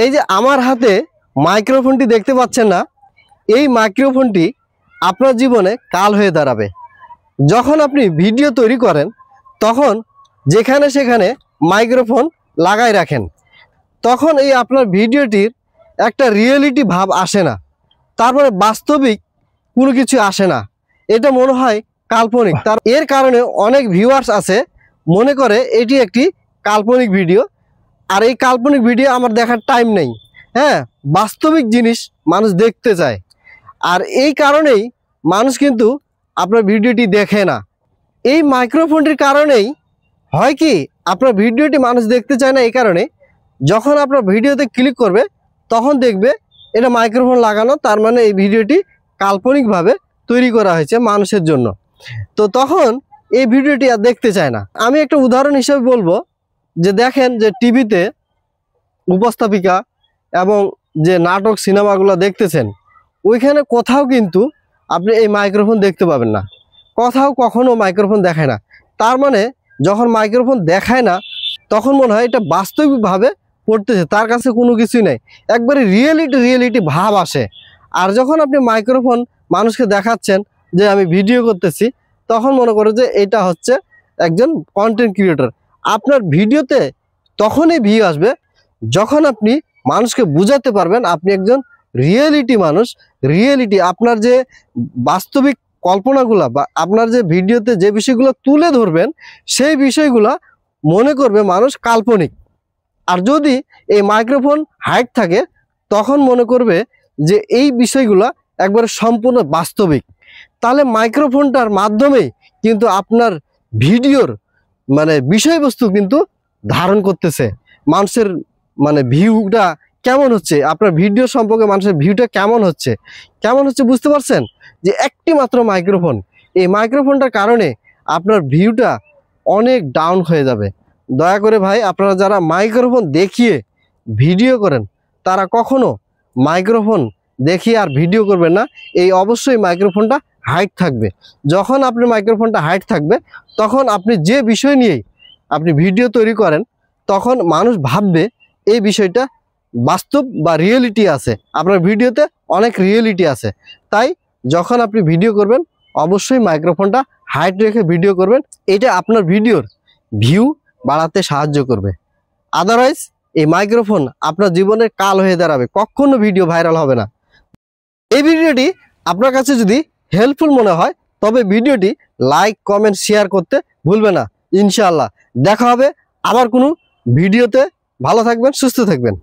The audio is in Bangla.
এই যে আমার হাতে মাইক্রোফোনটি দেখতে পাচ্ছেন না, এই মাইক্রোফোনটি আপনার জীবনে কাল হয়ে দাঁড়াবে। যখন আপনি ভিডিও তৈরি করেন তখন যেখানে সেখানে মাইক্রোফোন লাগাই রাখেন, তখন এই আপনার ভিডিওটির একটা রিয়েলিটি ভাব আসে না, তারপরে বাস্তবিক কোনো কিছু আসে না, এটা মনে হয় কাল্পনিক। এর কারণে অনেক ভিউয়ার্স আছে মনে করে এটি একটি কাল্পনিক ভিডিও, আর এই কাল্পনিক ভিডিও আমার দেখার টাইম নেই। হ্যাঁ, বাস্তবিক জিনিস মানুষ দেখতে চায়, আর এই কারণেই মানুষ কিন্তু আপনার ভিডিওটি দেখে না। এই মাইক্রোফোনটির কারণেই হয় কি, আপনার ভিডিওটি মানুষ দেখতে চায় না। এই কারণে যখন আপনার ভিডিওতে ক্লিক করবে তখন দেখবে এটা মাইক্রোফোন লাগানো, তার মানে এই ভিডিওটি কাল্পনিকভাবে তৈরি করা হয়েছে মানুষের জন্য। তো তখন এই ভিডিওটি আর দেখতে চায় না। আমি একটা উদাহরণ হিসেবে বলবো যে দেখেন যে টিভিতে উপস্থাপিকা এবং যে নাটক সিনেমাগুলো দেখতেছেন, ওইখানে কোথাও কিন্তু আপনি এই মাইক্রোফোন দেখতে পাবেন না, কোথাও কখনো মাইক্রোফোন দেখায় না। তার মানে যখন মাইক্রোফোন দেখায় না তখন মনে হয় এটা বাস্তবিকভাবে পড়তেছে, তার কাছে কোনো কিছুই নেই, একবারে রিয়েলিটি ভাব আসে। আর যখন আপনি মাইক্রোফোন মানুষকে দেখাচ্ছেন যে আমি ভিডিও করতেছি, তখন মনে করে যে এটা হচ্ছে একজন কন্টেন্ট ক্রিয়েটর। আপনার ভিডিওতে তখনই ভিউ আসবে যখন আপনি মানুষকে বুঝাতে পারবেন আপনি একজন রিয়েলিটি মানুষ। রিয়েলিটি আপনার যে বাস্তবিক কল্পনাগুলা বা আপনার যে ভিডিওতে যে বিষয়গুলো তুলে ধরবেন সেই বিষয়গুলা মনে করবে মানুষ কাল্পনিক। আর যদি এই মাইক্রোফোন হাইট থাকে তখন মনে করবে যে এই বিষয়গুলা একবারে সম্পূর্ণ বাস্তবিক। তাহলে মাইক্রোফোনটার মাধ্যমে কিন্তু আপনার ভিডিওর বিষয়বস্তু কিন্তু ধারণ করতেছে। মানুষের ভিউটা কেমন হচ্ছে, আপনার ভিডিও সম্পর্কে মানুষের ভিউটা কেমন হচ্ছে বুঝতে পারছেন? যে একটি মাত্র মাইক্রোফোন, এই মাইক্রোফোনটার কারণে আপনার ভিউটা অনেক ডাউন হয়ে যাবে। দয়া করে ভাই, আপনারা যারা মাইক্রোফোন দেখিয়ে ভিডিও করেন তারা কখনো মাইক্রোফোন দেখিয়ে আর ভিডিও করবেন না। এই অবশ্যই মাইক্রোফোনটা হাইট থাকবে। যখন আপনার মাইক্রোফোনটা হাইট থাকবে তখন আপনি যে বিষয় নিয়েই আপনি ভিডিও তৈরি করেন তখন মানুষ ভাববে এই বিষয়টা বাস্তব বা রিয়েলিটি আছে, আপনার ভিডিওতে অনেক রিয়েলিটি আছে। তাই যখন আপনি ভিডিও করবেন অবশ্যই মাইক্রোফোনটা হাইট রেখে ভিডিও করবেন, এটা আপনার ভিডিওর ভিউ বাড়াতে সাহায্য করবে। আদারওয়াইজ এই মাইক্রোফোন আপনার জীবনের কাল হয়ে দাঁড়াবে, কখনো ভিডিও ভাইরাল হবে না। এই ভিডিওটি আপনার কাছে যদি হেল্পফুল মনে হয় তবে ভিডিওটি লাইক, কমেন্ট, শেয়ার করতে ভুলবে না। ইনশাআল্লাহ দেখা হবে আবার কোনো ভিডিওতে। ভালো থাকবেন, সুস্থ থাকবেন।